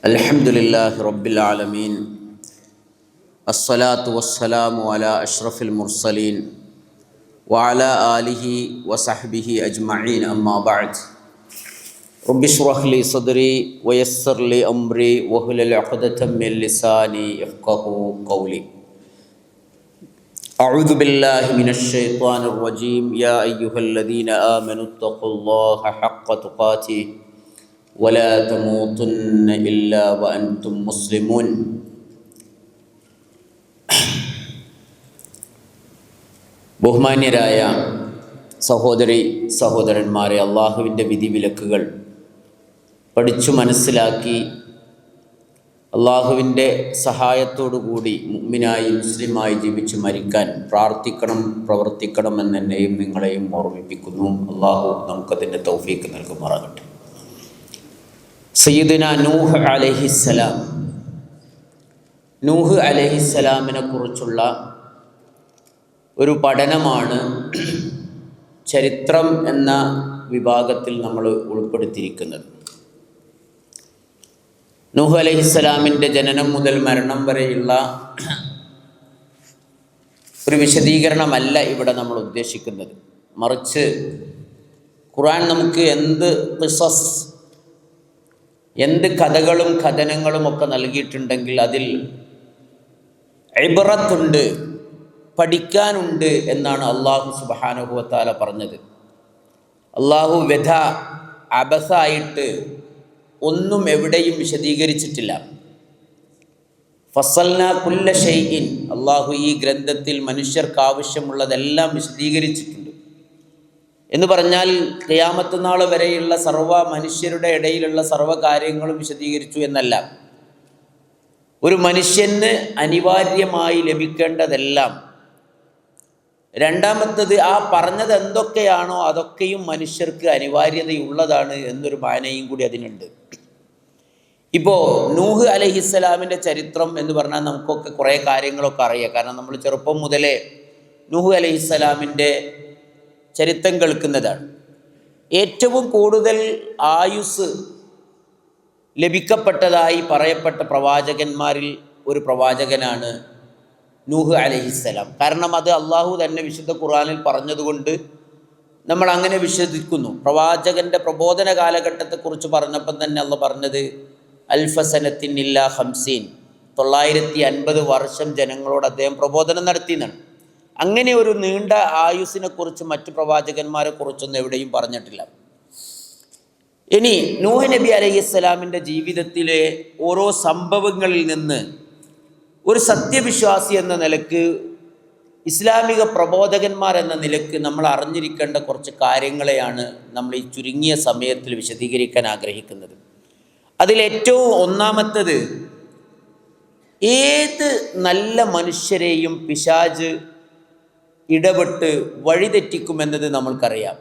الحمد لله رب العالمين الصلاة والسلام على أشرف المرسلين وعلى آله وصحبه أجمعين أما بعد رب اشرح لي صدري ويسر لي أمري واحلل عقدة من لساني يفقهوا قولي أعوذ بالله من الشيطان الرجيم يا أيها الذين آمنوا اتقوا الله حق تقاته ولا تموتن إلا وأنتم مسلمون. ബഹുമാന്യരായ സഹോദരി സഹോദരന്മാരെ, അള്ളാഹുവിൻ്റെ വിധിവിലക്കുകൾ പഠിച്ചു മനസ്സിലാക്കി അള്ളാഹുവിൻ്റെ സഹായത്തോടുകൂടി മുഅ്മിനായി മുസ്ലിമായി ജീവിച്ച് മരിക്കാൻ പ്രാർത്ഥിക്കണം, പ്രവർത്തിക്കണമെന്ന് എന്നെയും നിങ്ങളെയും ഓർമ്മിപ്പിക്കുന്നു. അള്ളാഹു നമുക്കതിൻ്റെ തൗഫീക്ക് നൽകുമാറാകട്ടെ. സയ്യിദുന നൂഹ് അലൈഹിസ്സലാം, നൂഹ് അലൈഹിസ്സലാമിനെ കുറിച്ചുള്ള ഒരു പഠനമാണ് ചരിത്രം എന്ന വിഭാഗത്തിൽ നമ്മൾ ഉൾപ്പെടുത്തിയിരിക്കുന്നത്. നൂഹ് അലൈഹിസ്സലാമിൻ്റെ ജനനം മുതൽ മരണം വരെയുള്ള ഒരു വിശദീകരണമല്ല ഇവിടെ നമ്മൾ ഉദ്ദേശിക്കുന്നത്. മറിച്ച് ഖുർആൻ നമുക്ക് എന്ത് കഥകളും കഥനങ്ങളും ഒക്കെ നൽകിയിട്ടുണ്ടെങ്കിൽ അതിൽ ഇബ്റത്തുണ്ട്, പഠിക്കാനുണ്ട് എന്നാണ് അള്ളാഹു സുബ്ഹാനഹു വ തആല പറഞ്ഞത്. അള്ളാഹു അബസായിട്ട് ഒന്നും എവിടെയും വിശദീകരിച്ചിട്ടില്ല. ഫസൽനാ കുല്ല ഷൈഇൻ, അള്ളാഹു ഈ ഗ്രന്ഥത്തിൽ മനുഷ്യർക്ക് ആവശ്യമുള്ളതെല്ലാം വിശദീകരിച്ചിട്ടുണ്ട്. എന്ന് പറഞ്ഞാൽ ഖിയാമത്ത് നാൾ വരെയുള്ള മനുഷ്യരുടെ ഇടയിലുള്ള സർവ്വ കാര്യങ്ങളും വിശദീകരിച്ചു എന്നല്ല. ഒരു മനുഷ്യന് അനിവാര്യമായി ലഭിക്കേണ്ടതെല്ലാം, രണ്ടാമത്തത് ആ പറഞ്ഞത് എന്തൊക്കെയാണോ അതൊക്കെയും മനുഷ്യർക്ക് അനിവാര്യതയുള്ളതാണ് എന്നൊരു മാനയും കൂടി അതിനുണ്ട്. ഇപ്പോൾ നൂഹ് അലൈഹിസ്സലാമിൻ്റെ ചരിത്രം എന്ന് പറഞ്ഞാൽ നമുക്കൊക്കെ കുറേ കാര്യങ്ങളൊക്കെ അറിയാം. കാരണം നമ്മൾ ചെറുപ്പം മുതലേ നൂഹ് അലൈഹിസ്സലാമിൻ്റെ ചരിത്രം കേൾക്കുന്നതാണ്. ഏറ്റവും കൂടുതൽ ആയുസ് ലഭിക്കപ്പെട്ടതായി പറയപ്പെട്ട പ്രവാചകന്മാരിൽ ഒരു പ്രവാചകനാണ് നൂഹ് അലൈഹിസ്സലാം. കാരണം അത് അള്ളാഹു തന്നെ വിശുദ്ധ ഖുർആനിൽ പറഞ്ഞതുകൊണ്ട് നമ്മൾ അങ്ങനെ വിശ്വസിക്കുന്നു. പ്രവാചകൻ്റെ പ്രബോധന കാലഘട്ടത്തെക്കുറിച്ച് പറഞ്ഞപ്പം തന്നെ അള്ളാഹ് പറഞ്ഞത് അൽഫസനത്തിൻ ഇല്ലാ 50, 950 വർഷം ജനങ്ങളോട് അദ്ദേഹം പ്രബോധനം നടത്തിയെന്നാണ്. അങ്ങനെ ഒരു നീണ്ട ആയുസ്സിനെ കുറിച്ച് മറ്റു പ്രവാചകന്മാരെ കുറിച്ചൊന്നും എവിടെയും പറഞ്ഞിട്ടില്ല. ഇനി നൂഹ് നബി അലൈഹിസ്സലാമിൻ്റെ ജീവിതത്തിലെ ഓരോ സംഭവങ്ങളിൽ നിന്ന് ഒരു സത്യവിശ്വാസി എന്ന നിലക്ക്, ഇസ്ലാമിക പ്രബോധകന്മാർ എന്ന നിലക്ക് നമ്മൾ അറിഞ്ഞിരിക്കേണ്ട കുറച്ച് കാര്യങ്ങളെയാണ് നമ്മൾ ഈ ചുരുങ്ങിയ സമയത്തിൽ വിശദീകരിക്കാൻ ആഗ്രഹിക്കുന്നത്. അതിലേറ്റവും ഒന്നാമത്തത്, ഏത് നല്ല മനുഷ്യരെയും പിശാച് ഇടപെട്ട് വഴിതെറ്റിക്കുമെന്നത് നമ്മൾക്കറിയാം.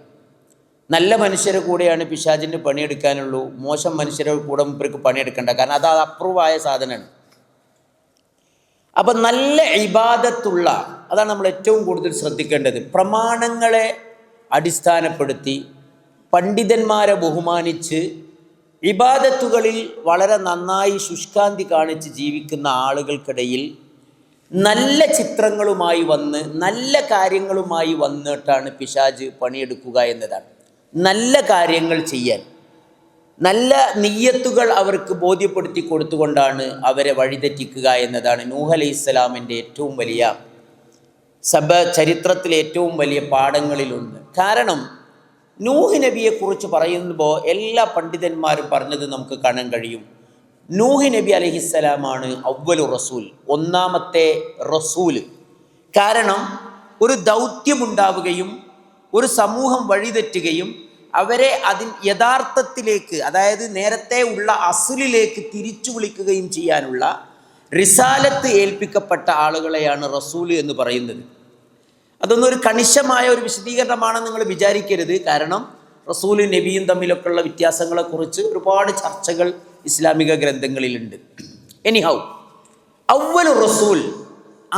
നല്ല മനുഷ്യരെ കൂടെയാണ് പിശാചിന് പണിയെടുക്കാനുള്ളൂ, മോശം മനുഷ്യരെ കൂടെ ഇവർക്ക് പണിയെടുക്കേണ്ട. കാരണം അത് അപ്രൂവായ സാധനമാണ്. അപ്പം നല്ല ഇബാദത്തുള്ള, അതാണ് നമ്മൾ ഏറ്റവും കൂടുതൽ ശ്രദ്ധിക്കേണ്ടത്. പ്രമാണങ്ങളെ അടിസ്ഥാനപ്പെടുത്തി പണ്ഡിതന്മാരെ ബഹുമാനിച്ച് ഇബാദത്തുകളിൽ വളരെ നന്നായി ശുഷ്കാന്തി കാണിച്ച് ജീവിക്കുന്ന ആളുകൾക്കിടയിൽ നല്ല ചിത്രങ്ങളുമായി വന്ന് നല്ല കാര്യങ്ങളുമായി വന്നിട്ടാണ് പിശാച് പണിയെടുക്കുക എന്നതാണ്. നല്ല കാര്യങ്ങൾ ചെയ്യാൻ, നല്ല നിയ്യത്തുകൾ അവർക്ക് ബോധ്യപ്പെടുത്തി കൊടുത്തുകൊണ്ടാണ് അവരെ വഴിതെറ്റിക്കുക എന്നതാണ് നൂഹ് അലൈഹിസ്സലാമിൻ്റെ ഏറ്റവും വലിയ ചരിത്രത്തിലെ ഏറ്റവും വലിയ പാഠങ്ങളിലൊന്ന്. കാരണം നൂഹ് നബിയെക്കുറിച്ച് പറയുമ്പോൾ എല്ലാ പണ്ഡിതന്മാരും പറഞ്ഞത് നമുക്ക് കാണാൻ കഴിയും. നൂഹ് നബി അലൈഹിസ്സലാമാണ് അവ്വലു റസൂൽ, ഒന്നാമത്തെ റസൂൽ. കാരണം ഒരു ദൗത്യമുണ്ടാവുകയും ഒരു സമൂഹം വഴിതെറ്റുകയും അവരെ യഥാർത്ഥത്തിലേക്ക്, അതായത് നേരത്തെ ഉള്ള അസ്ലിലേക്ക് തിരിച്ചു വിളിക്കുകയും ചെയ്യാനുള്ള റിസാലത്ത് ഏൽപ്പിക്കപ്പെട്ട ആളുകളെയാണ് റസൂൽ എന്ന് പറയുന്നത്. അതൊന്നും ഒരു കണിശമായ ഒരു വിശദീകരണമാണെന്ന് നിങ്ങൾ വിചാരിക്കരുത്. കാരണം റസൂലും നബിയും തമ്മിലൊക്കെയുള്ള വ്യത്യാസങ്ങളെക്കുറിച്ച് ഒരുപാട് ചർച്ചകൾ ഇസ്ലാമിക ഗ്രന്ഥങ്ങളിലുണ്ട്. എനിഹൗ, അവ്വലു റസൂൽ,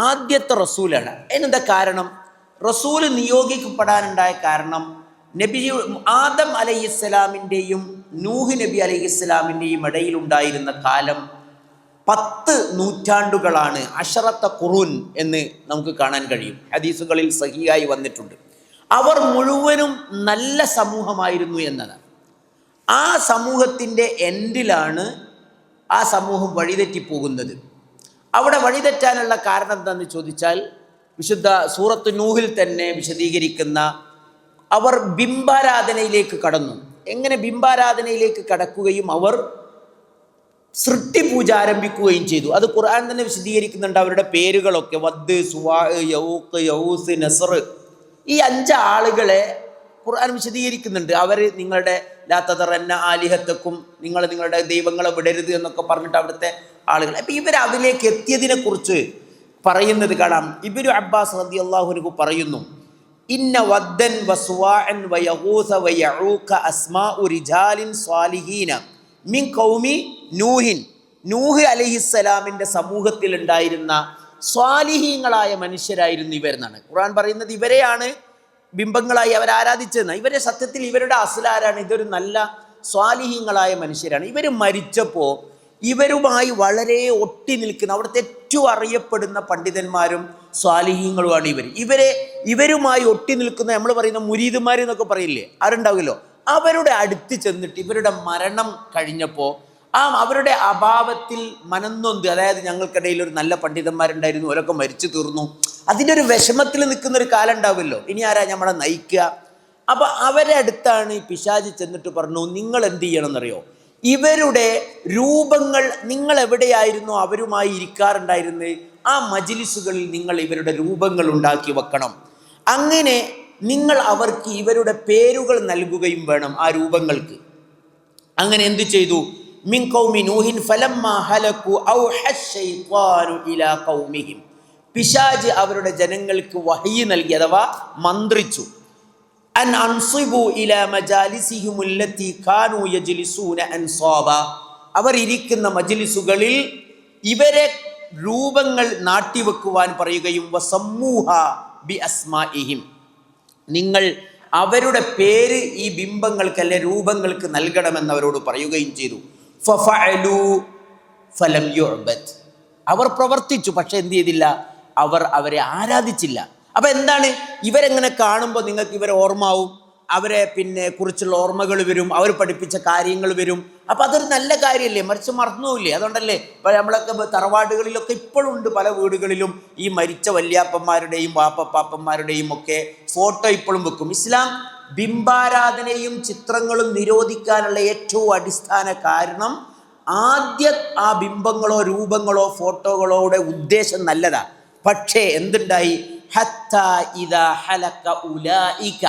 ആദ്യത്തെ റസൂലാണ്. അതിനെന്താ കാരണം? റസൂൽ നിയോഗിക്കപ്പെടാനുണ്ടായ കാരണം നബി ആദം അലൈഹിസ്സലാമിൻ്റെയും നൂഹ് നബി അലൈഹിസ്സലാമിൻ്റെയും ഇടയിലുണ്ടായിരുന്ന കാലം 10 നൂറ്റാണ്ടുകളാണ്. അശറത്ത ഖുറൂൻ എന്ന് നമുക്ക് കാണാൻ കഴിയും. ഹദീസുകളിൽ സഹിയായി വന്നിട്ടുണ്ട്. അവർ മുഴുവനും നല്ല സമൂഹമായിരുന്നു എന്നതാണ്. ആ സമൂഹത്തിൻ്റെ എൻഡിലാണ് ആ സമൂഹം വഴിതെറ്റിപ്പോകുന്നത്. അവിടെ വഴിതെറ്റാനുള്ള കാരണം എന്താണെന്ന് ചോദിച്ചാൽ, വിശുദ്ധ സൂറത്ത് നൂഹിൽ തന്നെ വിശദീകരിക്കുന്ന, അവർ ബിംബാരാധനയിലേക്ക് കടന്നു. എങ്ങനെ ബിംബാരാധനയിലേക്ക് കടക്കുകയും അവർ സൃഷ്ടിപൂജ ആരംഭിക്കുകയും ചെയ്തു. അത് ഖുർആൻ തന്നെ വിശദീകരിക്കുന്നുണ്ട്. അവരുടെ പേരുകളൊക്കെ വദ്, സുവാ, യൗഖ്, യൗസ്, നസ്ർ, ഈ 5 ആളുകളെ ഖുർആൻ വിശദീകരിക്കുന്നുണ്ട്. അവർ നിങ്ങളുടെ ലാ തദറന്ന ആലിഹത്തക്കും, നിങ്ങളുടെ ദൈവങ്ങളെ വിടരുത് എന്നൊക്കെ പറഞ്ഞിട്ട് അവിടുത്തെ ആളുകൾ. അപ്പം ഇവർ അതിലേക്ക് എത്തിയതിനെക്കുറിച്ച് പറയുന്നത് കാണാം. ഇബ്നു അബ്ബാസ് റളിയല്ലാഹു അൻഹു പറയുന്നു, ഇന്ന വദ്ദൻ വസുവാഅൻ വയഗൂസ വയഊക അസ്മാഉ റിജാലിൻ സ്വാലിഹീന മിൻ ഖൗമി നൂഹിൻ. നൂഹ് അലൈഹിസ്സലാമിൻ്റെ സമൂഹത്തിൽ ഉണ്ടായിരുന്ന സ്വാലിഹീങ്ങളായ മനുഷ്യരായിരുന്നു ഇവർ എന്നാണ് ഖുർആൻ പറയുന്നത്. ഇവരെയാണ് ബിംബങ്ങളായി അവർ ആരാധിച്ചതെന്ന്. ഇവരെ സത്യത്തിൽ ഇവരുടെ അസ്ലാരാണ്. ഇതൊരു നല്ല സ്വാലിഹീങ്ങളായ മനുഷ്യരാണ്. ഇവർ മരിച്ചപ്പോൾ ഇവരുമായി വളരെ ഒട്ടി നിൽക്കുന്ന, അവിടുത്തെ ഏറ്റവും അറിയപ്പെടുന്ന പണ്ഡിതന്മാരും സ്വാലിഹീങ്ങളുമാണ് ഇവരുമായി ഒട്ടി നിൽക്കുന്ന, നമ്മൾ പറയുന്ന മുരീദുമാർ എന്നൊക്കെ പറയില്ലേ, ആരുണ്ടാവുമല്ലോ, അവരുടെ അടുത്ത് ചെന്നിട്ട് ഇവരുടെ മരണം കഴിഞ്ഞപ്പോൾ അവരുടെ അഭാവത്തിൽ മനന്നൊന്ത്, അതായത് ഞങ്ങൾക്കിടയിൽ ഒരു നല്ല പണ്ഡിതന്മാരുണ്ടായിരുന്നു, അവരൊക്കെ മരിച്ചു തീർന്നു, അതിൻ്റെ ഒരു വിഷമത്തിൽ നിൽക്കുന്നൊരു കാലം ഉണ്ടാവുമല്ലോ, ഇനി ആരാ നമ്മളെ നയിക്കുക. അപ്പം അവരെ അടുത്താണ് ഈ പിശാച് ചെന്നിട്ട് പറഞ്ഞു, നിങ്ങൾ എന്ത് ചെയ്യണമെന്നറിയോ, ഇവരുടെ രൂപങ്ങൾ, നിങ്ങൾ എവിടെയായിരുന്നു അവരുമായി ഇരിക്കാറുണ്ടായിരുന്നത്, ആ മജ്ലിസുകളിൽ നിങ്ങൾ ഇവരുടെ രൂപങ്ങൾ ഉണ്ടാക്കി വെക്കണം. അങ്ങനെ നിങ്ങൾ അവർക്ക് ഇവരുടെ പേരുകൾ നൽകുകയും വേണം ആ രൂപങ്ങൾക്ക്. അങ്ങനെ എന്തു ചെയ്തു? മിൻ ഖൗമി നൂഹിൻ ഫലമ്മാ ഹലകു ഔഹ ശൈത്വാനു ഇലാ ഖൗമിഹിം. പിശാച് അവരുടെ ജനങ്ങൾക്ക് വഹയി നൽകി, അഥവാ മന്ത്രിച്ചു. അൻ അൻസിബു ഇലാ മജാലിസിഹിം അല്ലതി കാനൂ യജ്ലിസൂന അൻസാബ. അവർ ഇരിക്കുന്ന മജ്ലിസുകളിൽ ഇവരെ രൂപങ്ങൾ നാട്ടിവെക്കുവാൻ പറയുകയും വസമ്മൂഹ ബി അസ്മാഇഹിം, നിങ്ങൾ അവരുടെ പേര് ഈ ബിംബങ്ങൾക്ക് അല്ലെ രൂപങ്ങൾക്ക് നൽകണമെന്ന് അവരോട് പറയുകയും ചെയ്തു. ഫഫഅലു ഫലം യുഅബദ്. അവർ പ്രവർത്തിച്ചു, പക്ഷെ എന്ത് ചെയ്തില്ല, അവർ അവരെ ആരാധിച്ചില്ല. അപ്പം എന്താണ്, ഇവരെങ്ങനെ കാണുമ്പോൾ നിങ്ങൾക്ക് ഇവരെ ഓർമ്മാവും, അവരെ കുറിച്ചുള്ള ഓർമ്മകൾ വരും, അവർ പഠിപ്പിച്ച കാര്യങ്ങൾ വരും. അപ്പം അതൊരു നല്ല കാര്യമല്ലേ, മറിച്ച് മറന്നുമില്ലേ. അതുകൊണ്ടല്ലേ ഇപ്പം നമ്മളൊക്കെ തറവാടുകളിലൊക്കെ ഇപ്പോഴും ഉണ്ട്, പല വീടുകളിലും ഈ മരിച്ച വല്യാപ്പന്മാരുടെയും വാപ്പപ്പാപ്പന്മാരുടെയും ഒക്കെ ഫോട്ടോ ഇപ്പോഴും വെക്കും. ഇസ്ലാം ബിംബാരാധനയും ചിത്രങ്ങളും നിരോധിക്കാനുള്ള ഏറ്റവും അടിസ്ഥാന കാരണം, ആദ്യം ആ ബിംബങ്ങളോ രൂപങ്ങളോ ഫോട്ടോകളോടെ ഉദ്ദേശം നല്ലതാ, പക്ഷേ എന്തുണ്ടായി, ഹത്താ ഇദാ ഹലക ഉലൈക,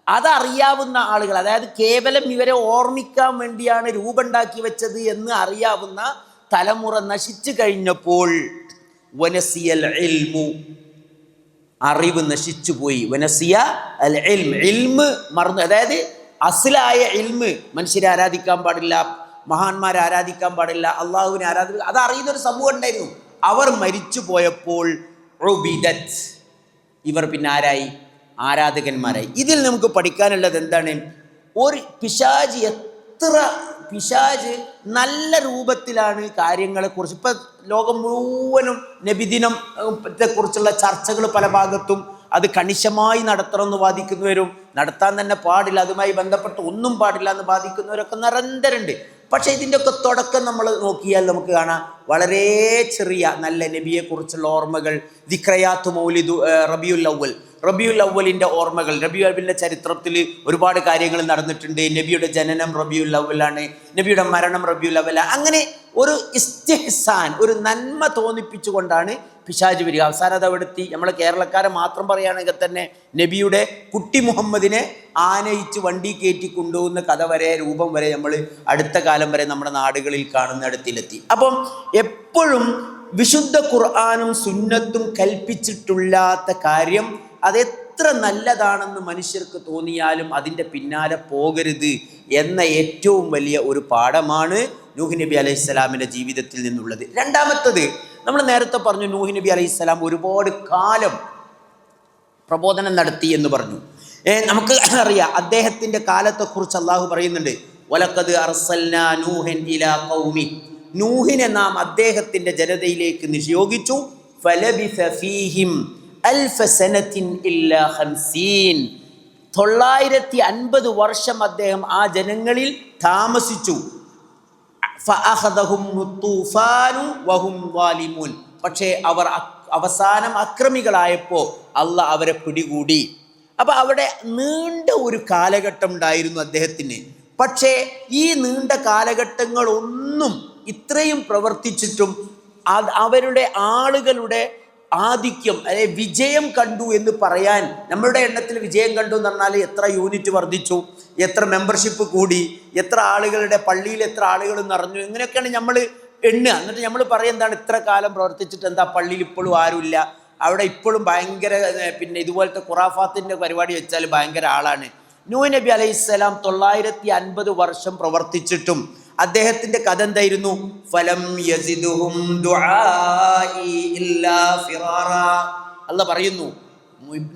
അതറിയാവുന്ന ആളുകൾ, അതായത് കേവലം ഇവരെ ഓർമ്മിക്കാൻ വേണ്ടിയാണ് രൂപമുണ്ടാക്കി വെച്ചത് എന്ന് അറിയാവുന്ന തലമുറ നശിച്ചു കഴിഞ്ഞപ്പോൾ വനസിയൽ ഇൽമു, അറിവ് നശിച്ചു പോയി. വനസിയ അൽ ഇൽമ്, ഇൽമ് മറന്നു. അതായത് അസ്ലായ ഇൽമ്, മനുഷ്യരെ ആരാധിക്കാൻ പാടില്ല, മഹാന്മാരെ ആരാധിക്കാൻ പാടില്ല, അള്ളാഹുവിനെ ആരാധിക്കുക, അത് അറിയുന്നൊരു സമൂഹം ഉണ്ടായിരുന്നു. അവർ മരിച്ചു പോയപ്പോൾ ഉബിദത്, ഇവർ പിന്നെ ആരായി, ആരാധകന്മാരായി. ഇതിൽ നമുക്ക് പഠിക്കാനുള്ളത് എന്താണ്, ഒരു പിശാച് നല്ല രൂപത്തിലാണ് കാര്യങ്ങളെക്കുറിച്ച്. ഇപ്പം ലോകം മുഴുവനും നബിദിനത്തെ കുറിച്ചുള്ള ചർച്ചകൾ പല ഭാഗത്തും അത് കണിശമായി നടത്തണമെന്ന് വാദിക്കുന്നവരും, നടത്താൻ തന്നെ പാടില്ല, അതുമായി ബന്ധപ്പെട്ട് ഒന്നും പാടില്ല എന്ന് വാദിക്കുന്നവരൊക്കെ നിരന്തരമുണ്ട്. പക്ഷേ ഇതിൻ്റെയൊക്കെ തുടക്കം നമ്മൾ നോക്കിയാൽ നമുക്ക് കാണാം, വളരെ ചെറിയ നല്ല നബിയെക്കുറിച്ചുള്ള ഓർമ്മകൾ, ദിക്റയാത്ത് മൗലിദു റബിയുൽ അവ്വലിൻ്റെ ഓർമ്മകൾ. റബിയുൽ അവ്വലിൻ്റെ ചരിത്രത്തിൽ ഒരുപാട് കാര്യങ്ങൾ നടന്നിട്ടുണ്ട്. നബിയുടെ ജനനം റബിയുൽ അവ്വലാണ്, നബിയുടെ മരണം റബിയുൽ അവ്വലാണ്. അങ്ങനെ ഒരു ഇസ്തിഹ്സാൻ, ഒരു നന്മ തോന്നിപ്പിച്ചുകൊണ്ടാണ് പിശാച് വരിക. അവസാനം അത് അവിടെത്തി. നമ്മൾ കേരളക്കാരെ മാത്രം പറയുകയാണെങ്കിൽ തന്നെ നബിയുടെ കുട്ടി മുഹമ്മദിനെ ആനയിച്ച് വണ്ടി കയറ്റി കൊണ്ടുപോകുന്ന കഥ വരെ, രൂപം വരെ നമ്മൾ അടുത്ത കാലം വരെ നമ്മുടെ നാടുകളിൽ കാണുന്നിടത്തിലെത്തി. അപ്പം എപ്പോഴും വിശുദ്ധ ഖുർആനും സുന്നത്തും കൽപ്പിച്ചിട്ടില്ലാത്ത കാര്യം അതെത്ര നല്ലതാണെന്ന് മനുഷ്യർക്ക് തോന്നിയാലും അതിൻ്റെ പിന്നാലെ പോകരുത് എന്ന ഏറ്റവും വലിയ ഒരു പാഠമാണ് നൂഹ് നബി അലൈഹിസ്സലാമിൻ്റെ ജീവിതത്തിൽ നിന്നുള്ളത്. രണ്ടാമത്തത്, നമ്മൾ നേരത്തെ പറഞ്ഞു നൂഹ് നബി അലൈഹിസ്സലാം ഒരുപാട് കാലം പ്രബോധനം നടത്തി എന്ന് പറഞ്ഞു. നമുക്ക് അറിയാം അദ്ദേഹത്തിൻ്റെ കാലത്തെക്കുറിച്ച് അള്ളാഹു പറയുന്നുണ്ട്, വലഖദ് അർസൽനാ നൂഹൻ ഇലാ ഖൗമി, നൂഹിനെ നാം അദ്ദേഹത്തിൻ്റെ ജനതയിലേക്ക് നിയോഗിച്ചു. ഫലബിസ ഫീഹിം അൽഫ സനത്തിൻ ഇല്ലാ 50, 950 വർഷം അദ്ദേഹം ആ ജനങ്ങളിൽ താമസിച്ചു. ഫഅഖദഹും തൂഫാനു വഹും വാലിമൂൻ, പക്ഷേ അവർ അവസാനം അക്രമികളായപ്പോൾ അള്ളാഹ് അവരെ പിടികൂടി. അപ്പം അവിടെ നീണ്ട ഒരു കാലഘട്ടം ഉണ്ടായിരുന്നു അദ്ദേഹത്തിന്. പക്ഷേ ഈ നീണ്ട കാലഘട്ടങ്ങളൊന്നും ഇത്രയും പ്രവർത്തിച്ചിട്ടും അവരുടെ ആളുകളുടെ ആധിക്യം അല്ലെ വിജയം കണ്ടു എന്ന് പറയാൻ, നമ്മളുടെ എണ്ണത്തിൽ വിജയം കണ്ടു എന്ന് പറഞ്ഞാൽ എത്ര യൂണിറ്റ് വർദ്ധിച്ചു, എത്ര മെമ്പർഷിപ്പ് കൂടി, എത്ര ആളുകളുടെ പള്ളിയിൽ എത്ര ആളുകൾ നിറഞ്ഞു, ഇങ്ങനെയൊക്കെയാണ് നമ്മൾ എണ്ണുക. എന്നിട്ട് നമ്മൾ പറയും എന്താണ് ഇത്ര കാലം പ്രവർത്തിച്ചിട്ട് എന്താ പള്ളിയിൽ ഇപ്പോഴും ആരുമില്ല, അവിടെ ഇപ്പോഴും ഭയങ്കര പിന്നെ ഇതുപോലത്തെ ഖുറാഫാത്തിൻ്റെ പരിപാടി വെച്ചാൽ ഭയങ്കര ആളാണ്. നൂഹ് നബി അലൈഹിസ്സലാം 950 വർഷം പ്രവർത്തിച്ചിട്ടും അദ്ദേഹത്തിന്റെ കഥ എന്തായിരുന്നു? ഫലം യസിദുഹും ദുആഇ ഇല്ലാ ഫിറാറാ. അല്ലാഹ് പറയുന്നു,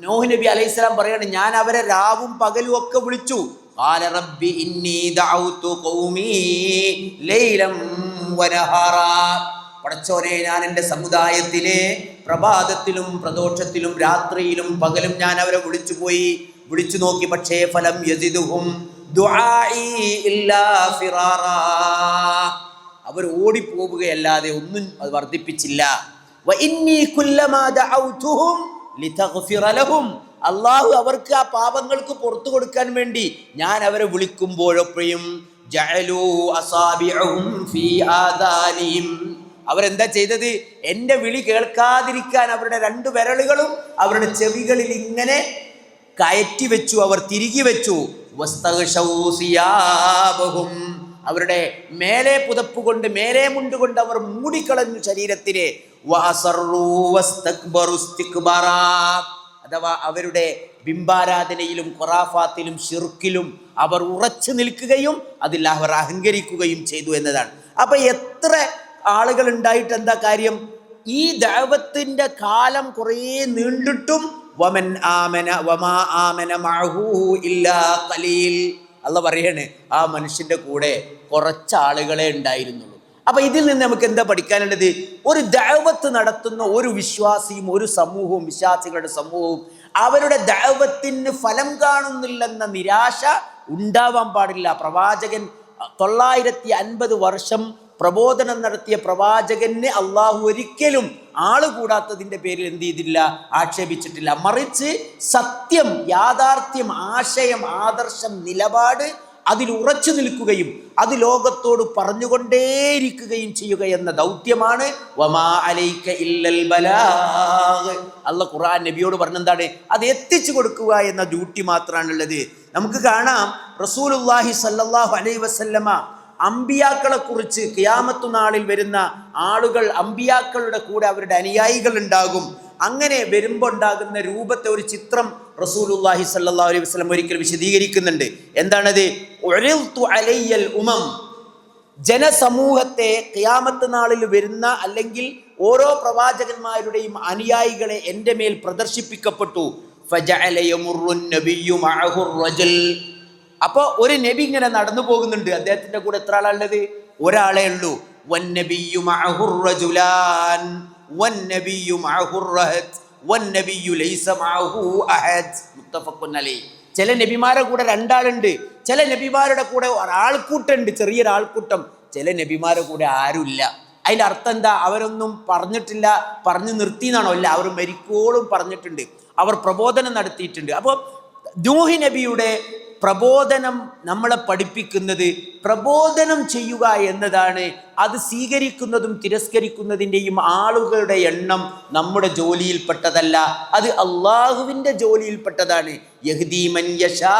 നൂഹ് നബി അലൈഹിസ്സലാം പറയാണ്, ഞാൻ അവരെ രാവും പകലും ഒക്കെ വിളിച്ചു. ഖാല റബ്ബി ഇന്നി ദഅഉതു ഖൗമി ലൈലൻ വനഹാറാ. പടച്ചോനെ, ഞാൻ എൻ്റെ സമുദായത്തിനെ പ്രഭാതത്തിലും പ്രദോഷത്തിലും രാത്രിയിലും പകലും ഞാൻ അവരെ വിളിച്ചു നോക്കി. പക്ഷേ ഫലം യസിദുഹും ദുആഇ ഇല്ലാ ഫിറാറാ, അവർ ഓടിപ്പോവുകയല്ലാതെ ഒന്നും അത് വർദ്ധിപ്പിച്ചില്ല. വ ഇന്നി കുല്ലമാ ദഅൗതുഹും ലിതഗ്ഫിറ ലഹും, അല്ലാഹു അവർക്ക് ആ പാപങ്ങൾക്ക് പുറത്തു കൊടുക്കാൻ വേണ്ടി ഞാൻ അവരെ വിളിക്കുമ്പോഴൊക്കെയും ജഅലൂ അസാബിഅഹും ഫീ ആദാനിഹിം, അവരെന്താ ചെയ്തത്? എൻ്റെ വിളി കേൾക്കാതിരിക്കാൻ അവരുടെ 2 വിരലുകളും അവരുടെ ചെവികളിൽ ഇങ്ങനെ കയറ്റി വെച്ചു, അവർ തിരികെ വെച്ചു. അവരുടെ മേലെ പുതപ്പ് കൊണ്ട്, മേലെ മുണ്ട് കൊണ്ട് അവർ മൂടിക്കളഞ്ഞു ശരീരത്തിനെ. അഥവാ അവരുടെ ബിംബാരാധനയിലും ഖുറാഫാത്തിലും ഷിർക്കിലും അവർ ഉറച്ചു നിൽക്കുകയും അതിൽ അവർ അഹങ്കരിക്കുകയും ചെയ്തു എന്നതാണ്. അപ്പൊ എത്ര ആളുകൾ ഉണ്ടായിട്ട് എന്താ കാര്യം? ഈ ദഅവത്തിന്റെ കാലം കുറേ നീണ്ടിട്ടും വമൻ ആമന വമാ ആമന മഅഹു ഇല്ലാ ഖലീൽ, അല്ലാഹ് പറയാണ് ആ മനുഷ്യന്റെ കൂടെ കുറച്ച് ആളുകളെ ഉണ്ടായിരുന്നുള്ളൂ. അപ്പൊ ഇതിൽ നിന്ന് നമുക്ക് എന്താ പഠിക്കാനുള്ളത്? ഒരു ദഅവത്ത് നടത്തുന്ന ഒരു വിശ്വാസിയും ഒരു സമൂഹവും, വിശ്വാസികളുടെ സമൂഹവും അവരുടെ ദഅവത്തിന് ഫലം കാണുന്നില്ലെന്ന നിരാശ ഉണ്ടാവാൻ പാടില്ല. പ്രവാചകൻ 950 വർഷം പ്രബോധനം നടത്തിയ പ്രവാചകന് അള്ളാഹു ഒരിക്കലും ആള് കൂടാത്തതിൻ്റെ പേരിൽ എന്ത് ചെയ്തില്ല? ആക്ഷേപിച്ചിട്ടില്ല. മറിച്ച് സത്യം, യാഥാർത്ഥ്യം, ആശയം, ആദർശം, നിലപാട് അതിൽ ഉറച്ചു നിൽക്കുകയും അത് ലോകത്തോട് പറഞ്ഞുകൊണ്ടേയിരിക്കുകയും ചെയ്യുക എന്ന ദൗത്യമാണ് വമാ അലൈക ഇല്ലൽ ബലാഗ്. അല്ലാഹ് ഖുർആൻ നബിയോട് പറഞ്ഞെന്താണ്? അത് എത്തിച്ചു കൊടുക്കുക എന്ന ഡ്യൂട്ടി മാത്രമാണുള്ളത്. നമുക്ക് കാണാം റസൂലുള്ളാഹി സ്വല്ലല്ലാഹു അലൈഹി വസല്ലമ അമ്പിയാക്കളെ കുറിച്ച്, ഖിയാമത്ത് നാളിൽ വരുന്ന ആളുകൾ അമ്പിയാക്കളുടെ കൂടെ അവരുടെ അനുയായികൾ ഉണ്ടാകും. അങ്ങനെ വരുമ്പോൾ ഉണ്ടാകുന്ന രൂപത്തെ ഒരു ചിത്രം റസൂലുള്ളാഹി സ്വല്ലല്ലാഹു അലൈഹി വസല്ലം ഒരിക്കൽ വിശദീകരിക്കുന്നുണ്ട്. എന്താണത്? ഉരിൽതു അലയ്യൽ ഉമം, ജനസമൂഹത്തെ ഖിയാമത്ത് നാളിൽ വരുന്ന അല്ലെങ്കിൽ ഓരോ പ്രവാചകന്മാരുടെയും അനുയായികളെ എൻ്റെ മേൽ പ്രദർശിപ്പിക്കപ്പെട്ടു. ഫജഅല യമുറുൻ നബിയ്യു മഅഹു റജുൽ, അപ്പോൾ ഒരു നബി ഇങ്ങനെ നടന്നു പോകുന്നുണ്ട്. അദ്ദേഹത്തിന്റെ കൂടെ എത്ര ആളുള്ളത്? ഒരാളേ ഉള്ളൂ. വന്നബിയ്യു മഅഹു റജുലാൻ വന്നബിയ്യു മഅഹു റഹത് വന്നബിയ്യു ലൈസ മഅഹു അഹദ് മുത്തഫഖുൻ അലൈഹി. ചില നബിമാരുടെ കൂടെ 2 ആളുണ്ട്, ചില നബിമാരുടെ കൂടെ ഒരാൾക്കൂട്ടുണ്ട്, ചെറിയൊരാൾക്കൂട്ടം. ചില നബിമാരുടെ കൂടെ ആരുമില്ല. അതിൻ്റെ അർത്ഥം എന്താ? അവരൊന്നും പറഞ്ഞിട്ടില്ല, പറഞ്ഞു നിർത്തി എന്നാണോ? അല്ല, അവർ മരിക്കോളും പറഞ്ഞിട്ടുണ്ട്, അവർ പ്രബോധനം നടത്തിയിട്ടുണ്ട്. അപ്പോൾ നൂഹ് നബിയുടെ പ്രബോധനം നമ്മളെ പഠിപ്പിക്കുന്നത് പ്രബോധനം ചെയ്യുക എന്നതാണ്. അത് സ്വീകരിക്കുന്നതും തിരസ്കരിക്കുന്നതിൻ്റെയും ആളുകളുടെ എണ്ണം നമ്മുടെ ജോലിയിൽപ്പെട്ടതല്ല, അത് അള്ളാഹുവിൻ്റെ ജോലിയിൽപ്പെട്ടതാണ്. യഹ്ദീ മൻ യശാ,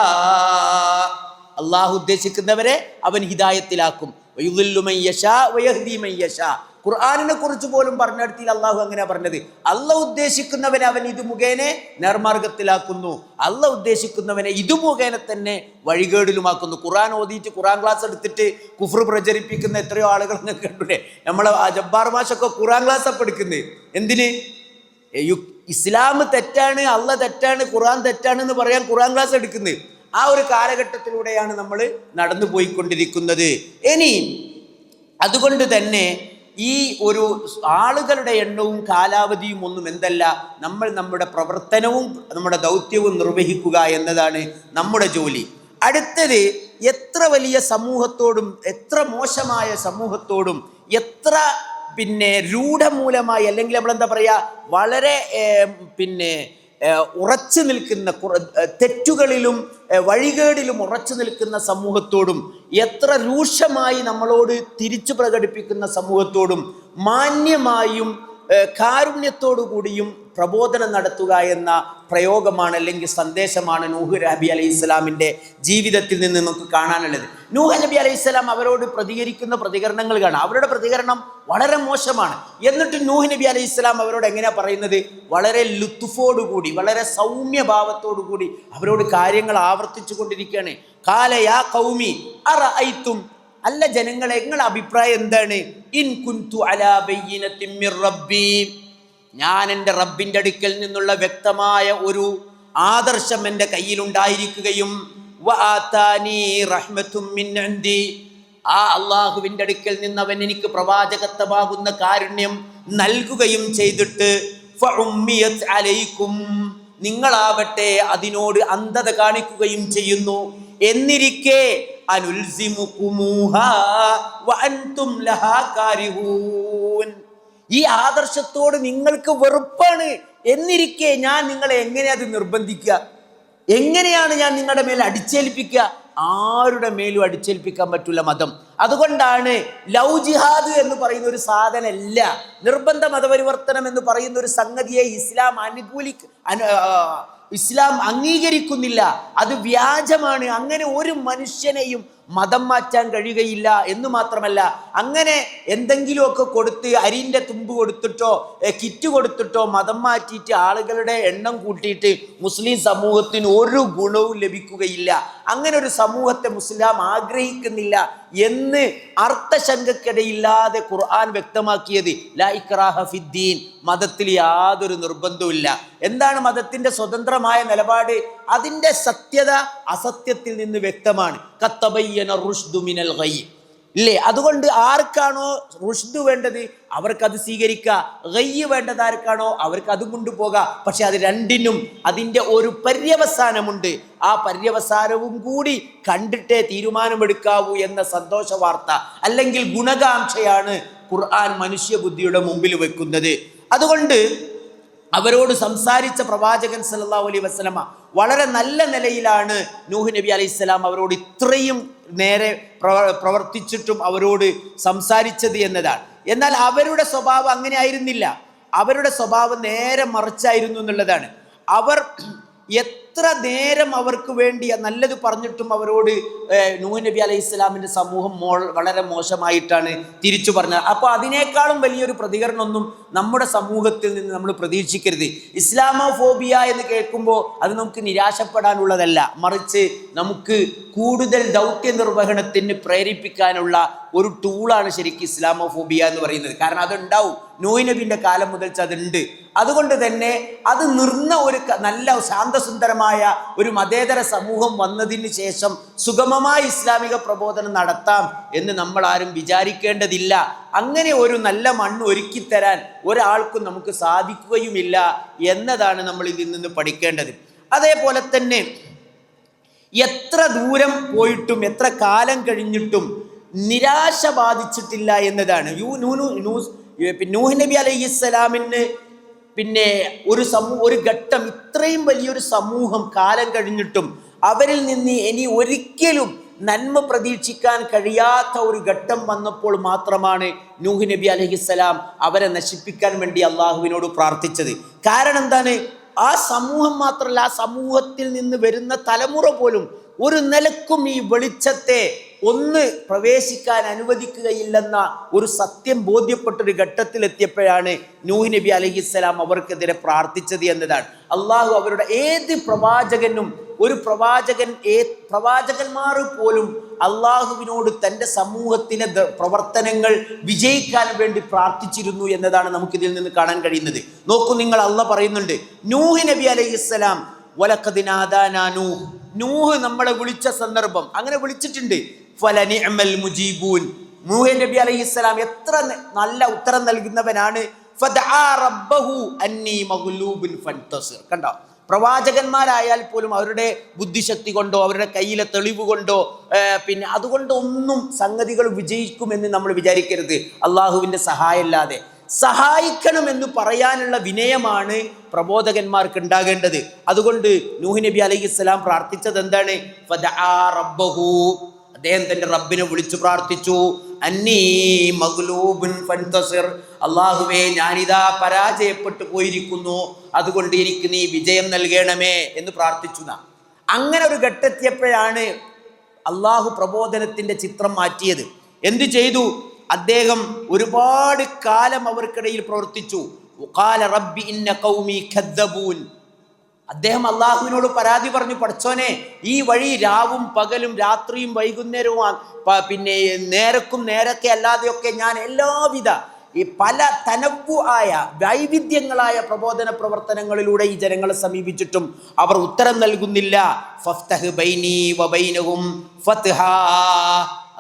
അള്ളാഹു ഉദ്ദേശിക്കുന്നവരെ അവൻ ഹിദായത്തിലാക്കും. വയുദില്ലു മൻ യശാ വയഹ്ദീ മൻ യശാ. ഖുർആനിനെ കുറിച്ച് പോലും പറഞ്ഞിടത്തിൽ അള്ളാഹു അങ്ങനെ പറഞ്ഞത്. അള്ളാഹ് ഉദ്ദേശിക്കുന്നവനെ അവൻ ഇത് മുഖേന നേർമാർഗത്തിലാക്കുന്നു, അള്ളാഹ് ഉദ്ദേശിക്കുന്നവനെ ഇത് മുഖേന തന്നെ വഴികേടിലുമാക്കുന്നു. ഖുർആൻ ഓതിയിട്ട് ഖുർആൻ ക്ലാസ് എടുത്തിട്ട് കുഫ്ർ പ്രചരിപ്പിക്കുന്ന എത്രയോ ആളുകൾ നിങ്ങൾക്ക് കണ്ടില്ലേ? നമ്മളെ ജബ്ബാർ മാഷൊക്കെ ഖുർആൻ ക്ലാസ് അപ്പം എടുക്കുന്നത് എന്തിന്? ഇസ്ലാം തെറ്റാണ്, അള്ളാഹ് തെറ്റാണ്, ഖുർആൻ തെറ്റാണ് എന്ന് പറയാൻ ഖുർആൻ ക്ലാസ് എടുക്കുന്നത്. ആ ഒരു കാലഘട്ടത്തിലൂടെയാണ് നമ്മൾ നടന്നു പോയിക്കൊണ്ടിരിക്കുന്നത്. ഇനി അതുകൊണ്ട് തന്നെ ഈ ഒരു ആളുകളുടെ എണ്ണവും കാലാവധിയും ഒന്നും എന്തല്ല, നമ്മൾ നമ്മുടെ പ്രവർത്തനവും നമ്മുടെ ദൗത്യവും നിർവഹിക്കുക എന്നതാണ് നമ്മുടെ ജോലി. അടുത്തത്, എത്ര വലിയ സമൂഹത്തോടും എത്ര മോശമായ സമൂഹത്തോടും എത്ര രൂഢമൂലമായി, അല്ലെങ്കിൽ നമ്മളെന്താ പറയുക, വളരെ ഉറച്ചു നിൽക്കുന്ന, തെറ്റുകളിലും വഴികേടിലും ഉറച്ചു നിൽക്കുന്ന സമൂഹത്തോടും എത്ര രൂക്ഷമായി നമ്മളോട് തിരിച്ചു പ്രകടിപ്പിക്കുന്ന സമൂഹത്തോടും മാന്യമായും കാരുണ്യത്തോടു കൂടിയും പ്രബോധനം നടത്തുക എന്ന പ്രയോഗമാണ്, അല്ലെങ്കിൽ സന്ദേശമാണ് നൂഹ് നബി അലൈഹി ഇസ്ലാമിൻ്റെ ജീവിതത്തിൽ നിന്ന് നമുക്ക് കാണാനുള്ളത്. നൂഹ് നബി അലൈഹി ഇസ്ലാം അവരോട് പ്രതികരിക്കുന്ന പ്രതികരണങ്ങൾ കാണാം. അവരുടെ പ്രതികരണം വളരെ മോശമാണ്. എന്നിട്ട് നൂഹ് നബി അലൈഹി ഇസ്ലാം അവരോട് എങ്ങനെയാ പറയുന്നത്? വളരെ ലുത്ഫോടുകൂടി, വളരെ സൗമ്യഭാവത്തോടു കൂടി അവരോട് കാര്യങ്ങൾ ആവർത്തിച്ചു കൊണ്ടിരിക്കുകയാണ്. ഖാല യാ ഖൗമി അറഅയ്തും, അല്ല ജനങ്ങളെ, നിങ്ങളുടെ അഭിപ്രായം എന്താണ്? ഇൻ കുന്തു അലാ ബയ്യിനത്തിൻ മിർ റബ്ബി, ഞാൻ എൻ്റെ റബ്ബിൻ്റെ അടുക്കൽ നിന്നുള്ള വ്യക്തമായ ഒരു ആദർശം എൻ്റെ കയ്യിലുണ്ടായിരിക്കുകയും വആതാനി റഹ്മത്തും മിൻ ഇൻദി, ആ അള്ളാഹുവിൻ്റെ അടുക്കൽ നിന്നവൻ എനിക്ക് പ്രവാചകത്വമാകുന്ന കാരുണ്യം നൽകുകയും ചെയ്തിട്ട് ഫഉമ്മിയത് അലൈക്കും, നിങ്ങളാവട്ടെ അതിനോട് അന്ധത കാണിക്കുകയും ചെയ്യുന്നു. എന്നിരിക്കെ അനുൽസിമുകുമുഹാ വഅൻതും ലഹാ കാരിഹൂൻ, ഈ ആദർശത്തോട് നിങ്ങൾക്ക് വെറുപ്പാണ്. എന്നിരിക്കെ ഞാൻ നിങ്ങളെ എങ്ങനെ അത് നിർബന്ധിക്കുക? എങ്ങനെയാണ് ഞാൻ നിങ്ങളുടെ മേൽ അടിച്ചേൽപ്പിക്കുക? ആരുടെ മേലും അടിച്ചേൽപ്പിക്കാൻ പറ്റില്ല മതം. അതുകൊണ്ടാണ് ലവ് ജിഹാദ് എന്ന് പറയുന്ന ഒരു സാധനമല്ല, നിർബന്ധ മതപരിവർത്തനം എന്ന് പറയുന്ന ഒരു സംഗതിയെ ഇസ്ലാം അംഗീകരിക്കുന്നില്ല. അത് വ്യാജമാണ്. അങ്ങനെ ഒരു മനുഷ്യനെയും മതം മാറ്റാൻ കഴിയുകയില്ല. എന്ന് മാത്രമല്ല, അങ്ങനെ എന്തെങ്കിലുമൊക്കെ കൊടുത്ത്, അരിൻ്റെ തുമ്പ് കൊടുത്തിട്ടോ കിറ്റ് കൊടുത്തിട്ടോ മതം മാറ്റിയിട്ട് ആളുകളുടെ എണ്ണം കൂട്ടിയിട്ട് മുസ്ലിം സമൂഹത്തിന് ഒരു ഗുണവും ലഭിക്കുകയില്ല. അങ്ങനെ ഒരു സമൂഹത്തെ മുസ്ലിം ആഗ്രഹിക്കുന്നില്ല എന്ന് അർത്ഥശങ്കക്കിടയില്ലാതെ ഖുർആൻ വ്യക്തമാക്കിയത്. ലാ ഇക്റാഹ ഫിദ്ദീൻ, മതത്തിൽ യാതൊരു നിർബന്ധവുമില്ല. എന്താണ് മതത്തിന്റെ സ്വതന്ത്രമായ നിലപാട്? അതിൻ്റെ സത്യത അസത്യത്തിൽ നിന്ന് വ്യക്തമാണ്. കത്തബയ്യന റുഷ്ദു മിനൽ ഗയ്, ഇല്ലേ? അതുകൊണ്ട് ആർക്കാണോ റുഷ്ദ് വേണ്ടത് അവർക്കത് സ്വീകരിക്കുക, ഗയ്യ് വേണ്ടത് ആർക്കാണോ അവർക്ക് അതും കൊണ്ടുപോകാം. പക്ഷെ അത് രണ്ടിനും അതിൻ്റെ ഒരു പര്യവസാനമുണ്ട്. ആ പര്യവസാനവും കൂടി കണ്ടിട്ടേ തീരുമാനമെടുക്കാവൂ എന്ന സന്തോഷ വാർത്ത, അല്ലെങ്കിൽ ഗുണകാംക്ഷയാണ് ഖുർആൻ മനുഷ്യബുദ്ധിയുടെ മുമ്പിൽ വെക്കുന്നത്. അതുകൊണ്ട് അവരോട് സംസാരിച്ച പ്രവാചകൻ സല്ലല്ലാഹു അലൈഹി വസല്ലമ വളരെ നല്ല നിലയിലാണ് നൂഹ് നബി അലൈഹി സ്വലാം അവരോട് ഇത്രയും നേരെ പ്രവർത്തിച്ചിട്ടും അവരോട് സംസാരിച്ചത് എന്നതാണ്. എന്നാൽ അവരുടെ സ്വഭാവം അങ്ങനെ ആയിരുന്നില്ല. അവരുടെ സ്വഭാവം നേരെ മറിച്ചായിരുന്നു എന്നുള്ളതാണ്. അവർ എത്ര നേരം അവർക്ക് വേണ്ടി നല്ലത് പറഞ്ഞിട്ടും അവരോട് നൂഹ് നബി അലൈഹി ഇസ്ലാമിൻ്റെ സമൂഹം വളരെ മോശമായിട്ടാണ് തിരിച്ചു പറഞ്ഞത്. അപ്പോൾ അതിനേക്കാളും വലിയൊരു പ്രതികരണമൊന്നും നമ്മുടെ സമൂഹത്തിൽ നിന്ന് നമ്മൾ പ്രതീക്ഷിക്കരുത്. ഇസ്ലാമോഫോബിയ എന്ന് കേൾക്കുമ്പോൾ അത് നമുക്ക് നിരാശപ്പെടാനുള്ളതല്ല, മറിച്ച് നമുക്ക് കൂടുതൽ ദൗത്യ നിർവഹണത്തിന് പ്രേരിപ്പിക്കാനുള്ള ഒരു ടൂളാണ് ശരിക്കും ഇസ്ലാമോഫോബിയ എന്ന് പറയുന്നത്. കാരണം അതുണ്ടാവും, നൂഹ് നബിൻ്റെ കാലം മുതൽ അതുണ്ട്. അതുകൊണ്ട് തന്നെ അത് നിർന്ന ഒരു നല്ല ശാന്തസുന്ദരമായ ഒരു മതേതര സമൂഹം വന്നതിന് ശേഷം സുഗമമായ ഇസ്ലാമിക പ്രബോധനം നടത്താം എന്ന് നമ്മൾ ആരും വിചാരിക്കേണ്ടതില്ല. അങ്ങനെ ഒരു നല്ല മണ്ണ് ഒരുക്കിത്തരാൻ ഒരാൾക്കും നമുക്ക് സാധിക്കുകയുമില്ല എന്നതാണ് നമ്മൾ ഇതിൽ നിന്ന് പഠിക്കേണ്ടത്. അതേപോലെ തന്നെ എത്ര ദൂരം പോയിട്ടും എത്ര കാലം കഴിഞ്ഞിട്ടും നിരാശ ബാധിച്ചിട്ടില്ല എന്നതാണ്. നൂഹ് നബി അലൈഹിസ്സലാമിന് ഒരു ഘട്ടം, ഇത്രയും വലിയൊരു സമൂഹം കാലം കഴിഞ്ഞിട്ടും അവരിൽ നിന്ന് ഇനി ഒരിക്കലും നന്മ പ്രതീക്ഷിക്കാൻ കഴിയാത്ത ഒരു ഘട്ടം വന്നപ്പോൾ മാത്രമാണ് നൂഹ് നബി അലൈഹിസ്സലാം അവരെ നശിപ്പിക്കാൻ വേണ്ടി അള്ളാഹുവിനോട് പ്രാർത്ഥിച്ചത്. കാരണം എന്താണ്? ആ സമൂഹം മാത്രമല്ല, ആ സമൂഹത്തിൽ നിന്ന് വരുന്ന തലമുറ പോലും ഒരു നിലക്കും ഈ വെളിച്ചത്തെ ഒന്ന് പ്രവേശിക്കാൻ അനുവദിക്കുകയില്ലെന്ന ഒരു സത്യം ബോധ്യപ്പെട്ടൊരു ഘട്ടത്തിലെത്തിയപ്പോഴാണ് നൂഹ് നബി അലൈഹിസ്സലാം അവർക്കെതിരെ പ്രാർത്ഥിച്ചത് എന്നതാണ്. അള്ളാഹു അവരുടെ ഏത് പ്രവാചകനും, ഒരു പ്രവാചകന്മാർ പോലും അള്ളാഹുവിനോട് തൻ്റെ സമൂഹത്തിലെ പ്രവർത്തനങ്ങൾ വിജയിക്കാൻ വേണ്ടി പ്രാർത്ഥിച്ചിരുന്നു എന്നതാണ് നമുക്കിതിൽ നിന്ന് കാണാൻ കഴിയുന്നത്. നോക്കൂ നിങ്ങൾ, അള്ളാഹ് പറയുന്നുണ്ട്, നൂഹ് നബി അലൈഹിസ്സലാം വലഖദ് നാദാനാ നൂഹ്, നൂഹ് നമ്മളെ വിളിച്ച സന്ദർഭം, അങ്ങനെ വിളിച്ചിട്ടുണ്ട്. ഫലനിഅമൽ മുജീബൂൻ, നൂഹ് നബി അലൈഹിസ്സലാം എത്ര നല്ല ഉത്തരം നൽകുന്നവനാണ്. ഫദആ റബ്ബഹു അന്നീ മഗ്ലൂബുൻ ഫൻതസിർ. കണ്ടോ, പ്രവാചകന്മാരായാൽ പോലും അവരുടെ ബുദ്ധിശക്തി കൊണ്ടോ അവരുടെ കയ്യിലെ തെളിവ് കൊണ്ടോ പിന്നെ അതുകൊണ്ടൊന്നും സംഗതികൾ വിജയിക്കുമെന്ന് നമ്മൾ വിചാരിക്കരുത്. അള്ളാഹുവിൻ്റെ സഹായമില്ലാതെ സഹായിക്കണമെന്ന് പറയാനുള്ള വിനയമാണ് പ്രബോധകന്മാർക്ക് ഉണ്ടാകേണ്ടത്. അതുകൊണ്ട് നൂഹ് നബി അലൈഹിസ്സലാം പ്രാർത്ഥിച്ചത് എന്താണ്? ഫദആ റബ്ബഹു, അദ്ദേഹം തന്റെ റബ്ബിനെ വിളിച്ചു പ്രാർത്ഥിച്ചു. അന്നീ മഗ്ലൂബുൻ ഫൻതസിർ, അല്ലാഹുവേ ഞാനിതാ പരാജയപ്പെട്ടു പോയിരിക്കുന്നു, അതുകൊണ്ട് എനിക്ക് നീ വിജയം നൽകണമേ എന്ന് പ്രാർത്ഥിച്ചു. അങ്ങനെ ഒരു ഘട്ടെത്തിയപ്പോഴാണ് അള്ളാഹു പ്രബോധനത്തിന്റെ ചിത്രം മാറ്റിയത്. എന്തു ചെയ്തു? അദ്ദേഹം ഒരുപാട് കാലം അവർക്കിടയിൽ പ്രവർത്തിച്ചു. ഖാല റബ്ബി ഇന്ന ഖൗമി കദ്ദബൂൻ, അദ്ദേഹം അള്ളാഹുവിനോട് പരാതി പറഞ്ഞു, പഠിച്ചോനെ ഈ വഴി രാവും പകലും രാത്രിയും വൈകുന്നേരവും പിന്നെ നേരക്കും നേരത്തെ അല്ലാതെയൊക്കെ ഞാൻ എല്ലാവിധ ഈ പല തനവ്വു ആയ വൈവിധ്യങ്ങളായ പ്രബോധന പ്രവർത്തനങ്ങളിലൂടെ ഈ ജനങ്ങളെ സമീപിച്ചിട്ടും അവർ ഉത്തരം നൽകുന്നില്ല. ഫഫ്തഹ് ബൈനി വബൈനഹും ഫത്ഹാ,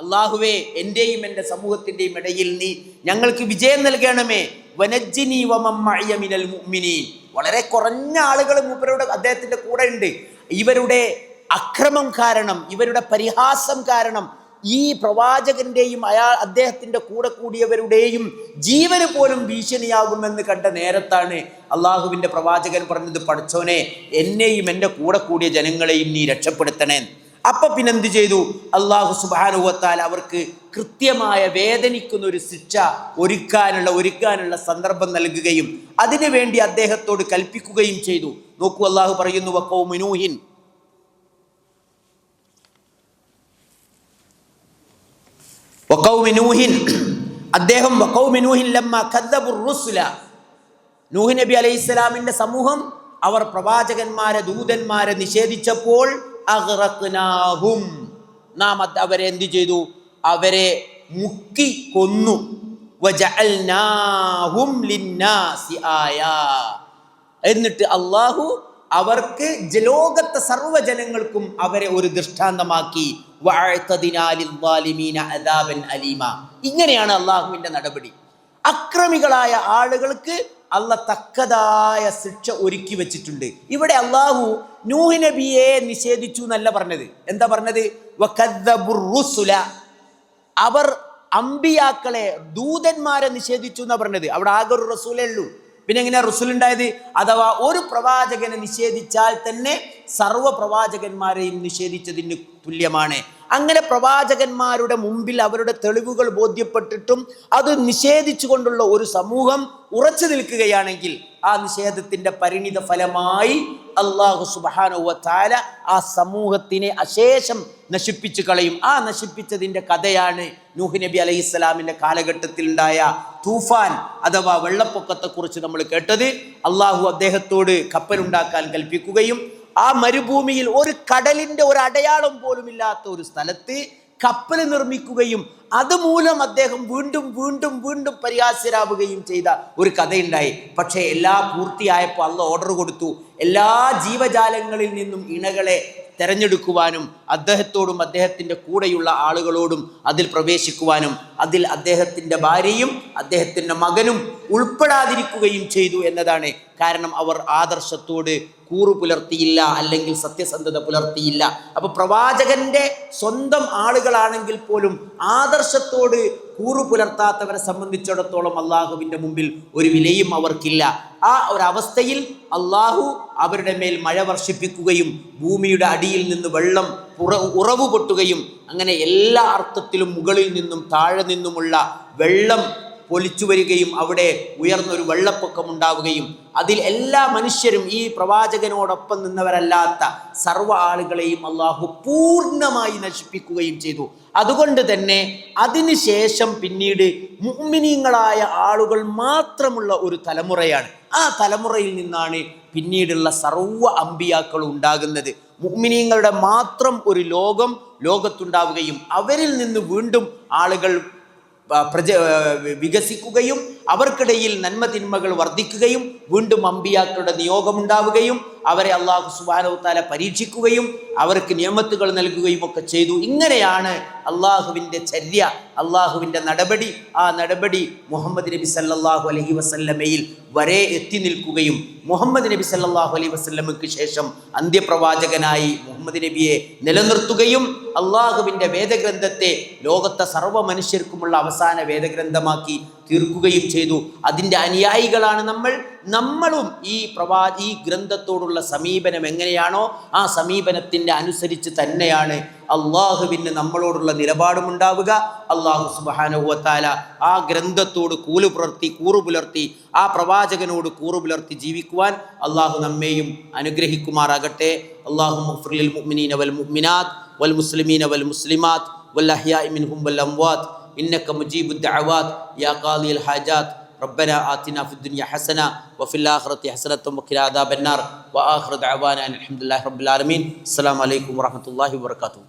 അല്ലാഹുവേ എന്റെയും എൻ്റെ സമൂഹത്തിൻ്റെയും ഇടയിൽ നീ ഞങ്ങൾക്ക് വിജയം നൽകണമേ. വനജ്ജിനി വമൻ മഅയ മിനൽ മുഅ്മിനീൻ, വളരെ കുറഞ്ഞ ആളുകൾ മൂപ്പരുടെ അദ്ദേഹത്തിന്റെ കൂടെ ഉണ്ട്. ഇവരുടെ അക്രമം കാരണം, ഇവരുടെ പരിഹാസം കാരണം ഈ പ്രവാചകന്റെയും അദ്ദേഹത്തിന്റെ കൂടെ കൂടിയവരുടെയും ജീവന് പോലും ഭീഷണിയാകുമെന്ന് കണ്ട നേരത്താണ് അള്ളാഹുവിന്റെ പ്രവാചകൻ പറഞ്ഞത്, പഠിച്ചോനെ എന്നെയും എൻ്റെ കൂടെ കൂടിയ ജനങ്ങളെയും നീ രക്ഷപ്പെടുത്തണേ. അപ്പൊ പിന്നെന്ത് ചെയ്തു? അള്ളാഹു സുബ്ഹാനഹു വ തആല അവർക്ക് കൃത്യമായ വേദനിക്കുന്ന ഒരു ശിക്ഷ ഒരുക്കാനുള്ള സന്ദർഭം നൽകുകയും അതിനുവേണ്ടി അദ്ദേഹത്തോട് കൽപ്പിക്കുകയും ചെയ്തു. നോക്കൂ, അള്ളാഹു പറയുന്നു, വഖൗമു നൂഹിൻ, അദ്ദേഹം വഖൗമു നൂഹിൻ ലമ്മ കദ്ദബുർ റുസുല, നൂഹ് നബി അലൈഹിസ്സലാമിന്റെ സമൂഹം അവർ പ്രവാചകന്മാരെ ദൂതന്മാരെ നിഷേധിച്ചപ്പോൾ അഗ്റഖ്നാഹും, നാം അവരെ എന്ത് ചെയ്തു? അവരെ മുക്കി കൊന്നു. വജഅൽനാഹും ലിന്നാസി ആയാ, എന്നിട്ട് അള്ളാഹു അവർക്ക് ലോകത്തെ സർവ്വജനങ്ങൾക്കും അവരെ ഒരു ദൃഷ്ടാന്തമാക്കി. വഅഅ്തദിനാ ലിദ്ദാലിമീന അദാബൻ അലീമ, ഇങ്ങനെയാണ് അള്ളാഹുവിന്റെ നടപടി. അക്രമികളായ ആളുകൾക്ക് അള്ളാഹ് തക്കതായ ശിക്ഷ ഒരുക്കി വെച്ചിട്ടുണ്ട്. ഇവിടെ അള്ളാഹു നൂഹ് നബിയെ നിഷേധിച്ചു എന്നല്ല പറഞ്ഞത്. എന്താ പറഞ്ഞത്? വകദ്ദബുർ റുസുല, അവർ അമ്പിയാക്കളെ ദൂതന്മാരെ നിഷേധിച്ചു എന്നാ പറഞ്ഞത്. അവിടെ ആകെ ഒരു റസൂലേ ഉള്ളൂ. പിന്നെ എങ്ങനെയാ റസൂൽ ഉണ്ടായത്? അഥവാ ഒരു പ്രവാചകനെ നിഷേധിച്ചാൽ തന്നെ സർവ്വ പ്രവാചകന്മാരെയും നിഷേധിച്ചതിന് തുല്യമാണ്. അങ്ങനെ പ്രവാചകന്മാരുടെ മുമ്പിൽ അവരുടെ തെളിവുകൾ ബോധ്യപ്പെട്ടിട്ടും അത് നിഷേധിച്ചു കൊണ്ടുള്ള ഒരു സമൂഹം ഉറച്ചു നിൽക്കുകയാണെങ്കിൽ ആ നിഷേധത്തിന്റെ പരിണിത ഫലമായി അല്ലാഹു സുബ്ഹാനഹു വ തആല ആ സമൂഹത്തിനെ അശേഷം നശിപ്പിച്ചു കളയും. ആ നശിപ്പിച്ചതിന്റെ കഥയാണ് നൂഹ് നബി അലൈഹിസ്സലാമിന്റെ കാലഘട്ടത്തിൽ ഉണ്ടായ തൂഫാൻ അഥവാ വെള്ളപ്പൊക്കത്തെ കുറിച്ച് നമ്മൾ കേട്ടത്. അള്ളാഹു അദ്ദേഹത്തോട് കപ്പലുണ്ടാക്കാൻ കൽപ്പിക്കുകയും ആ മരുഭൂമിയിൽ ഒരു കടലിന്റെ ഒരു അടയാളം പോലും ഇല്ലാത്ത ഒരു സ്ഥലത്ത് കപ്പൽ നിർമ്മിക്കുകയും അതുമൂലം അദ്ദേഹം വീണ്ടും വീണ്ടും വീണ്ടും പരിഹാസ്യരാവുകയും ചെയ്ത ഒരു കഥയുണ്ടായി. പക്ഷേ എല്ലാം പൂർത്തിയായപ്പോൾ അള്ളാഹ് ഓർഡർ കൊടുത്തു, എല്ലാ ജീവജാലങ്ങളിൽ നിന്നും ഇണകളെ തെരഞ്ഞെടുക്കുവാനും അദ്ദേഹത്തോടും അദ്ദേഹത്തിൻ്റെ കൂടെയുള്ള ആളുകളോടും അതിൽ പ്രവേശിക്കുവാനും അതിൽ അദ്ദേഹത്തിൻ്റെ ഭാര്യയും അദ്ദേഹത്തിൻ്റെ മകനും ഉൾപ്പെടാതിരിക്കുകയും ചെയ്തു എന്നതാണ്. കാരണം അവർ ആദർശത്തോട് കൂറു പുലർത്തിയില്ല, അല്ലെങ്കിൽ സത്യസന്ധത പുലർത്തിയില്ല. അപ്പൊ പ്രവാചകന്റെ സ്വന്തം ആളുകളാണെങ്കിൽ പോലും ആദർശത്തോട് കൂറു പുലർത്താത്തവരെ സംബന്ധിച്ചിടത്തോളം അള്ളാഹുവിൻ്റെ മുമ്പിൽ ഒരു വിലയും അവർക്കില്ല. ആ ഒരവസ്ഥയിൽ അള്ളാഹു അവരുടെ മേൽ മഴ വർഷിപ്പിക്കുകയും ഭൂമിയുടെ അടിയിൽ നിന്ന് വെള്ളം ഉറവു പൊട്ടുകയും അങ്ങനെ എല്ലാ അർത്ഥത്തിലും മുകളിൽ നിന്നും താഴെ നിന്നുമുള്ള വെള്ളം പൊലിച്ചു വരികയും അവിടെ ഉയർന്നൊരു വെള്ളപ്പൊക്കം ഉണ്ടാവുകയും അതിൽ എല്ലാ മനുഷ്യരും ഈ പ്രവാചകനോടൊപ്പം നിന്നവരല്ലാത്ത സർവ്വ ആളുകളെയും അള്ളാഹു പൂർണ്ണമായി നശിപ്പിക്കുകയും ചെയ്തു. അതുകൊണ്ട് തന്നെ അതിനുശേഷം പിന്നീട് മുഅ്മിനീങ്ങളായ ആളുകൾ മാത്രമുള്ള ഒരു തലമുറയാണ്. ആ തലമുറയിൽ നിന്നാണ് പിന്നീടുള്ള സർവ്വ അമ്പിയാക്കളും ഉണ്ടാകുന്നത്. മുഅ്മിനീങ്ങളുടെ മാത്രം ഒരു ലോകത്തുണ്ടാവുകയും അവരിൽ നിന്ന് വീണ്ടും ആളുകൾ വികസിക്കുകയും അവർക്കിടയിൽ നന്മ തിന്മകൾ വർദ്ധിക്കുകയും വീണ്ടും അമ്പിയാക്കളുടെ നിയോഗമുണ്ടാവുകയും അവരെ അള്ളാഹു സുബ്ഹാനഹു വ തആല പരീക്ഷിക്കുകയും അവർക്ക് നിയമത്തുകൾ നൽകുകയും ഒക്കെ ചെയ്തു. ഇങ്ങനെയാണ് അള്ളാഹുവിൻ്റെ ചര്യ, അള്ളാഹുവിൻ്റെ നടപടി. ആ നടപടി മുഹമ്മദ് നബി സല്ലല്ലാഹു അലൈഹി വസല്ലമയിൽ വരെ എത്തി നിൽക്കുകയും മുഹമ്മദ് നബി സല്ലല്ലാഹു അലൈഹി വസല്ലമയ്ക്ക് ശേഷം അന്ത്യപ്രവാചകനായി മുഹമ്മദ് നബിയെ നിലനിർത്തുകയും അള്ളാഹുവിൻ്റെ വേദഗ്രന്ഥത്തെ ലോകത്തെ സർവ്വ മനുഷ്യർക്കുമുള്ള അവസാന വേദഗ്രന്ഥമാക്കി തീർക്കുകയും ചെയ്തു. അതിൻ്റെ അനുയായികളാണ് നമ്മളും ഈ ഗ്രന്ഥത്തോടുള്ള സമീപനം എങ്ങനെയാണോ ആ സമീപനത്തിൻ്റെ അനുസരിച്ച് തന്നെയാണ് അള്ളാഹുവിന് നമ്മളോടുള്ള നിലപാടുമുണ്ടാവുക. അള്ളാഹു സുബ്ഹാനഹു വ തആല ആ ഗ്രന്ഥത്തോട് കൂറു പുലർത്തി ആ പ്രവാചകനോട് കൂറു പുലർത്തി ജീവിക്കുവാൻ അള്ളാഹു നമ്മെയും അനുഗ്രഹിക്കുമാറാകട്ടെ. അല്ലാഹുമ്മ ഗ്ഫിർ ലിൽ മുഅ്മിനീന വൽ മുഅ്മിനാത്ത് വൽ മുസ്ലിമീന വൽ മുസ്ലിമാത്ത് വൽ അഹ്യാഇ മിൻഹും വൽ അംവാത്ത് ഇന്നക മുജീബുദ് ദഅവാത്ത് യാ ഖാദിയൽ ഹാജാത്ത്. ربنا آتنا في الدنيا حسنة وفي الآخرة حسنة وقنا عذاب النار وآخر دعوانا أن الحمد لله رب العالمين. السلام عليكم ورحمة الله وبركاته.